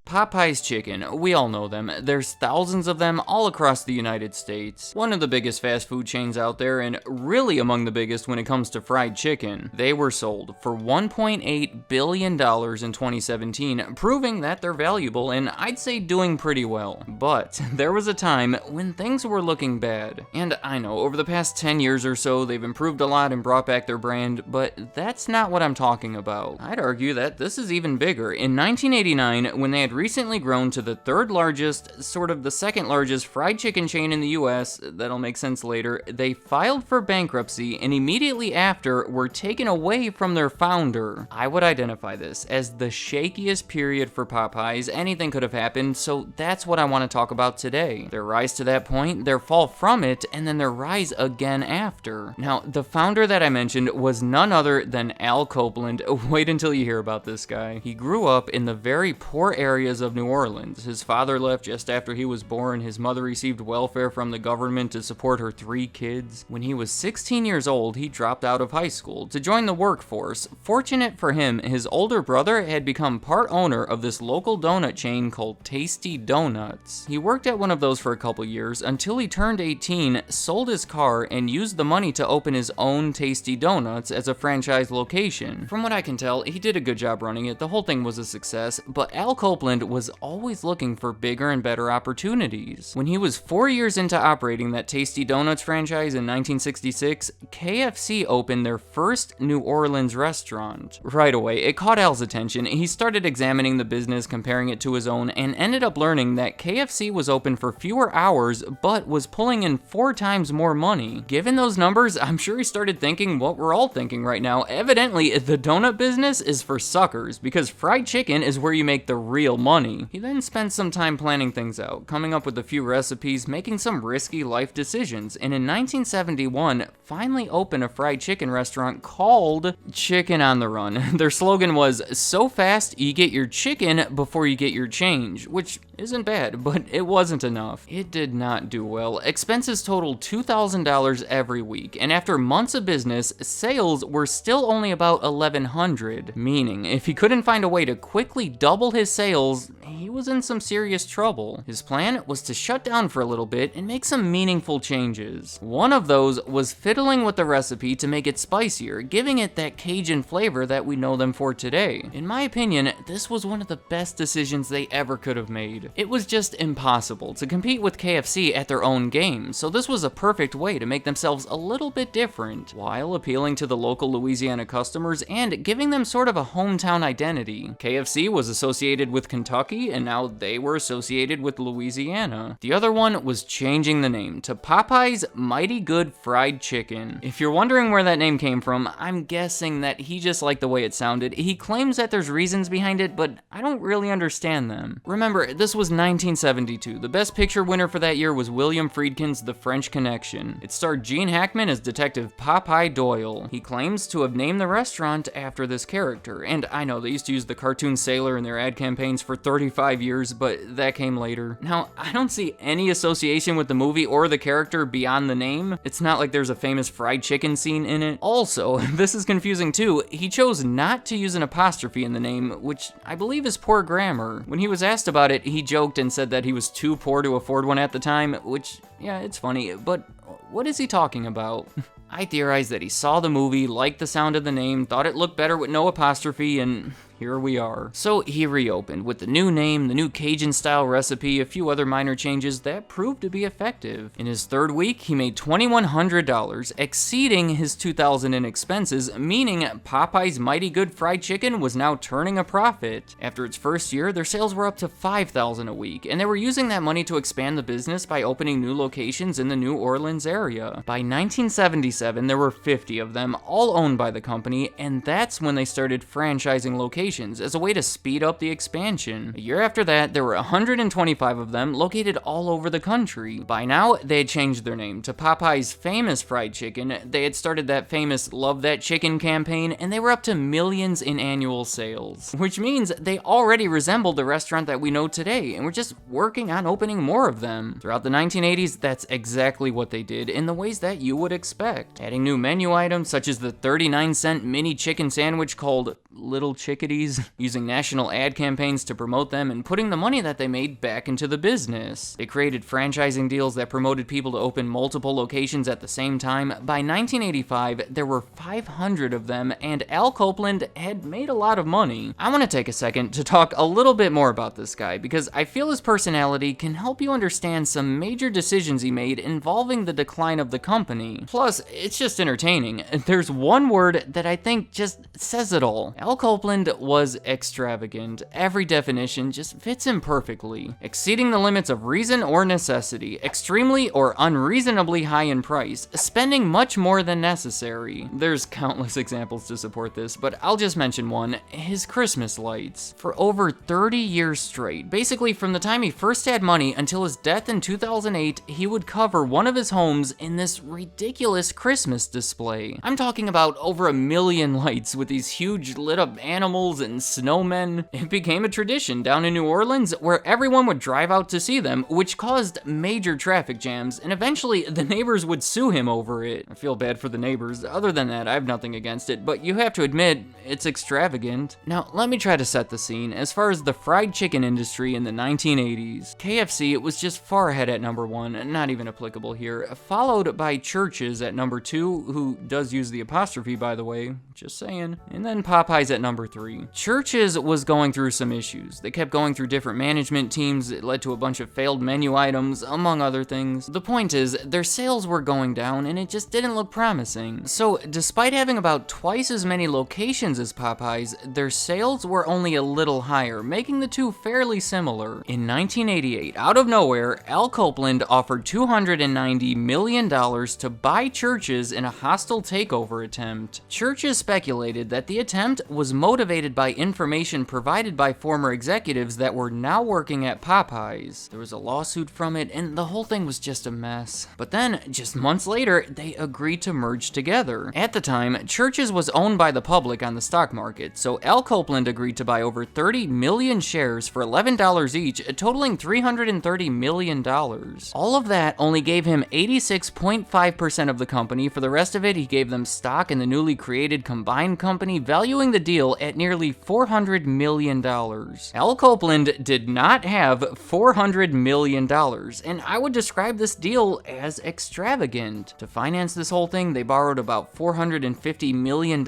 Popeyes chicken, we all know them. There's thousands of them all across the United States. One of the biggest fast food chains out there, and really among the biggest when it comes to fried chicken. They were sold for $1.8 billion in 2017, proving that they're valuable and I'd say doing pretty well. But there was a time when things were looking bad. And I know, over the past 10 years or so, they've improved a lot and brought back their brand, but that's not what I'm talking about. I'd argue that this is even bigger. In 1989, when they had recently grown to the third largest, sort of the second largest fried chicken chain in the US, that'll make sense later, they filed for bankruptcy and immediately after were taken away from their founder. I would identify this as the shakiest period for Popeyes. Anything could have happened, so that's what I want to talk about today. Their rise to that point, their fall from it, and then their rise again after. Now, the founder that I mentioned was none other than Al Copeland. Wait until you hear about this guy. He grew up in the very poor areas of New Orleans. His father left just after he was born. His mother received welfare from the government to support her 3 kids. When he was 16 years old, he dropped out of high school to join the workforce. Fortunate for him, his older brother had become part owner of this local donut chain called Tasty Donuts. He worked at one of those for a couple years until he turned 18, sold his car, and used the money to open his own Tasty Donuts as a franchise location. From what I can tell, he did a good job running it. The whole thing was a success, but Al Copeland was always looking for bigger and better opportunities. When he was 4 years into operating that Tasty Donuts franchise in 1966, KFC opened their first New Orleans restaurant. Right away, it caught Al's attention. He started examining the business, comparing it to his own, and ended up learning that KFC was open for fewer hours, but was pulling in 4 times more money. Given those numbers, I'm sure he started thinking what we're all thinking right now. Evidently, the donut business is for suckers, because fried chicken is where you make the real money. He then spent some time planning things out, coming up with a few recipes, making some risky life decisions, and in 1971, finally opened a fried chicken restaurant called Chicken on the Run. Their slogan was, "So fast, you get your chicken before you get your change," which isn't bad, but it wasn't enough. It did not do well. Expenses totaled $2,000 every week, and after months of business, sales were still only about $1,100, meaning if he couldn't find a way to quickly double his sales, he was in some serious trouble. His plan was to shut down for a little bit and make some meaningful changes. One of those was fiddling with the recipe to make it spicier, giving it that Cajun flavor that we know them for today. In my opinion, this was one of the best decisions they ever could have made. It was just impossible to compete with KFC at their own game, so this was a perfect way to make themselves a little bit different, while appealing to the local Louisiana customers and giving them sort of a hometown identity. KFC was associated with Kentucky, and now they were associated with Louisiana. The other one was changing the name to Popeyes Mighty Good Fried Chicken. If you're wondering where that name came from, I'm guessing that he just liked the way it sounded. He claims that there's reasons behind it, but I don't really understand them. Remember, this was 1972. The Best Picture winner for that year was William Friedkin's The French Connection. It starred Gene Hackman as Detective Popeye Doyle. He claims to have named the restaurant after this character, and I know they used to use the cartoon sailor in their ad campaigns for 35 years, but that came later. Now, I don't see any association with the movie or the character beyond the name. It's not like there's a famous fried chicken scene in it. Also, this is confusing too, he chose not to use an apostrophe in the name, which I believe is poor grammar. When he was asked about it, he joked and said that he was too poor to afford one at the time, which, yeah, it's funny, but what is he talking about? I theorized that he saw the movie, liked the sound of the name, thought it looked better with no apostrophe, and here we are. So he reopened with the new name, the new Cajun-style recipe, a few other minor changes that proved to be effective. In his third week, he made $2,100, exceeding his $2,000 in expenses, meaning Popeye's Mighty Good Fried Chicken was now turning a profit. After its first year, their sales were up to $5,000 a week, and they were using that money to expand the business by opening new locations in the New Orleans area. By 1977, there were 50 of them, all owned by the company, and that's when they started franchising locations locations as a way to speed up the expansion. A year after that, there were 125 of them located all over the country. By now, they had changed their name to Popeyes Famous Fried Chicken. They had started that famous Love That Chicken campaign, and they were up to millions in annual sales. Which means they already resembled the restaurant that we know today, and we're just working on opening more of them. Throughout the 1980s, that's exactly what they did in the ways that you would expect. Adding new menu items such as the 39-cent mini chicken sandwich called Little Chickadees, using national ad campaigns to promote them, and putting the money that they made back into the business. They created franchising deals that promoted people to open multiple locations at the same time. By 1985, there were 500 of them, and Al Copeland had made a lot of money. I want to take a second to talk a little bit more about this guy, because I feel his personality can help you understand some major decisions he made involving the decline of the company. Plus, it's just entertaining. There's one word that I think just says it all. Al Copeland was extravagant. Every definition just fits him perfectly. Exceeding the limits of reason or necessity, extremely or unreasonably high in price, spending much more than necessary. There's countless examples to support this, but I'll just mention one: his Christmas lights. For over 30 years straight, basically from the time he first had money until his death in 2008, he would cover one of his homes in this ridiculous Christmas display. I'm talking about over 1 million lights with these huge lit up animals and snowmen. It became a tradition down in New Orleans where everyone would drive out to see them, which caused major traffic jams, and eventually the neighbors would sue him over it. I feel bad for the neighbors. Other than that, I have nothing against it, but you have to admit, it's extravagant. Now, let me try to set the scene. As far as the fried chicken industry in the 1980s, KFC was just far ahead at number 1, not even applicable here, followed by Church's at number 2, who does use the apostrophe, by the way, just saying, and then Popeyes at number 3. Church's was going through some issues. They kept going through different management teams. It led to a bunch of failed menu items, among other things. The point is, their sales were going down, and it just didn't look promising. So, despite having about twice as many locations as Popeyes, their sales were only a little higher, making the two fairly similar. In 1988, out of nowhere, Al Copeland offered $290 million to buy Church's in a hostile takeover attempt. Church's speculated that the attempt was motivated by information provided by former executives that were now working at Popeyes. There was a lawsuit from it, and the whole thing was just a mess. But then, just months later, they agreed to merge together. At the time, Church's was owned by the public on the stock market, so Al Copeland agreed to buy over 30 million shares for $11 each, totaling $330 million. All of that only gave him 86.5% of the company. For the rest of it, he gave them stock in the newly created combined company, valuing the deal at nearly $400 million. Al Copeland did not have $400 million, and I would describe this deal as extravagant. To finance this whole thing, they borrowed about $450 million,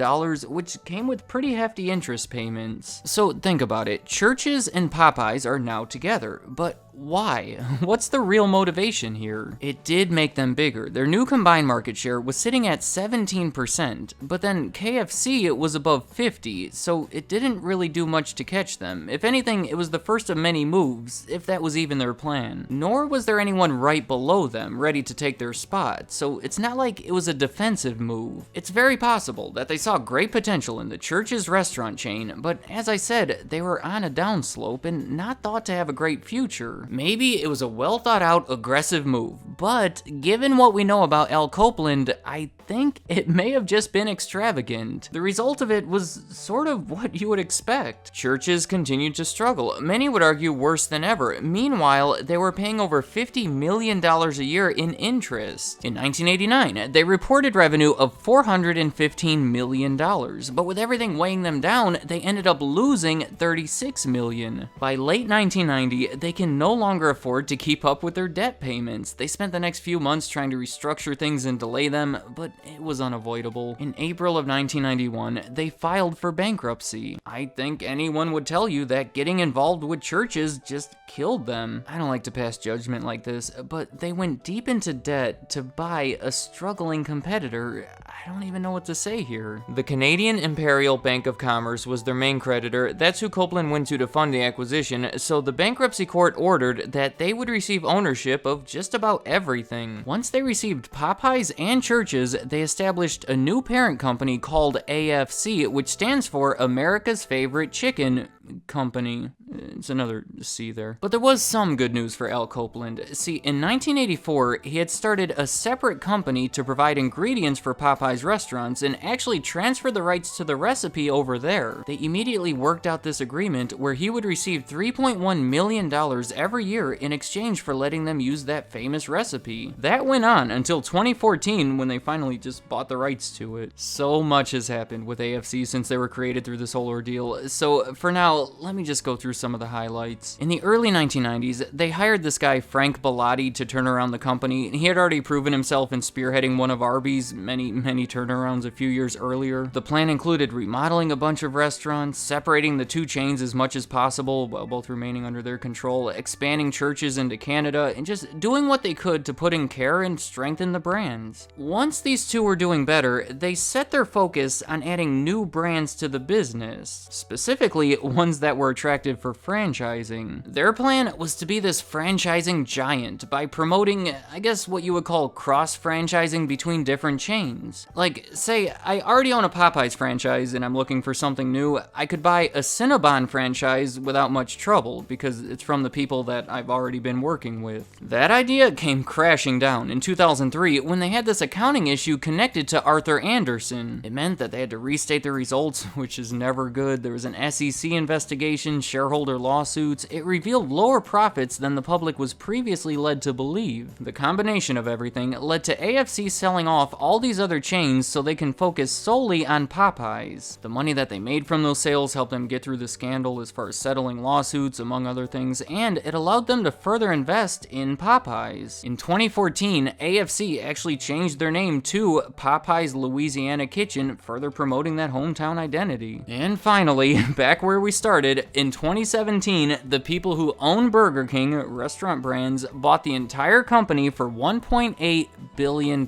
which came with pretty hefty interest payments. So think about it. Church's and Popeyes are now together, but why? What's the real motivation here? It did make them bigger. Their new combined market share was sitting at 17%, but then KFC was above 50%, so it didn't really do much to catch them. If anything, it was the first of many moves, if that was even their plan. Nor was there anyone right below them ready to take their spot, so it's not like it was a defensive move. It's very possible that they saw great potential in the Church's restaurant chain, but as I said, they were on a downslope and not thought to have a great future. Maybe it was a well thought out, aggressive move, but given what we know about Al Copeland, I think it may have just been extravagant. The result of it was sort of what you would expect. Church's continued to struggle, many would argue worse than ever. Meanwhile, they were paying over $50 million a year in interest. In 1989, they reported revenue of $415 million, but with everything weighing them down, they ended up losing $36 million. By late 1990, they can no longer afford to keep up with their debt payments. They spent the next few months trying to restructure things and delay them, but it was unavoidable. In April of 1991, they filed for bankruptcy. I think anyone would tell you that getting involved with Church's just killed them. I don't like to pass judgment like this, but they went deep into debt to buy a struggling competitor. I don't even know what to say here. The Canadian Imperial Bank of Commerce was their main creditor. That's who Copeland went to fund the acquisition, so the bankruptcy court ordered ordered that they would receive ownership of just about everything. Once they received Popeyes and Church's, they established a new parent company called AFC, which stands for America's Favorite Chicken Company. It's another C there. But there was some good news for Al Copeland. See, in 1984, he had started a separate company to provide ingredients for Popeyes restaurants and actually transferred the rights to the recipe over there. They immediately worked out this agreement where he would receive $3.1 million every year in exchange for letting them use that famous recipe. That went on until 2014 when they finally just bought the rights to it. So much has happened with AFC since they were created through this whole ordeal. So for now, let me just go through some of the highlights. In the early 1990s, they hired this guy Frank Bellotti to turn around the company. He had already proven himself in spearheading one of Arby's many turnarounds a few years earlier. The plan included remodeling a bunch of restaurants, separating the two chains as much as possible while both remaining under their control, expanding Church's into Canada, and just doing what they could to put in care and strengthen the brands. Once these two were doing better, they set their focus on adding new brands to the business, specifically ones that were attractive for franchising. Their plan was to be this franchising giant by promoting, I guess what you would call cross-franchising between different chains. Like, say, I already own a Popeyes franchise and I'm looking for something new, I could buy a Cinnabon franchise without much trouble because it's from the people that I've already been working with. That idea came crashing down in 2003 when they had this accounting issue connected to Arthur Andersen. It meant that they had to restate their results, which is never good. There was an SEC investigation, shareholder lawsuits. It revealed lower profits than the public was previously led to believe. The combination of everything led to AFC selling off all these other chains so they can focus solely on Popeyes. The money that they made from those sales helped them get through the scandal as far as settling lawsuits, among other things, and it allowed them to further invest in Popeyes. In 2014, AFC actually changed their name to Popeyes Louisiana Kitchen, further promoting that hometown identity. And finally, back where we started, in 2017, the people who own Burger King restaurant brands bought the entire company for $1.8 billion.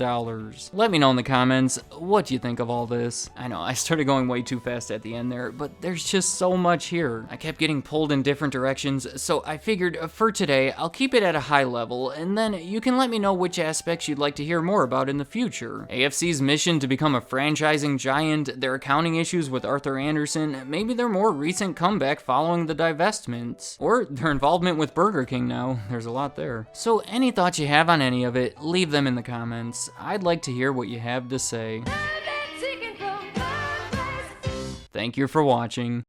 Let me know in the comments, what do you think of all this? I know, I started going way too fast at the end there, but there's just so much here. I kept getting pulled in different directions, so I figured for today, I'll keep it at a high level, and then you can let me know which aspects you'd like to hear more about in the future. AFC's mission to become a franchising giant, their accounting issues with Arthur Andersen, maybe their more recent comeback following the divestments, or their involvement with Burger King now. There's a lot there. So any thoughts you have on any of it, leave them in the comments. I'd like to hear what you have to say. Thank you for watching.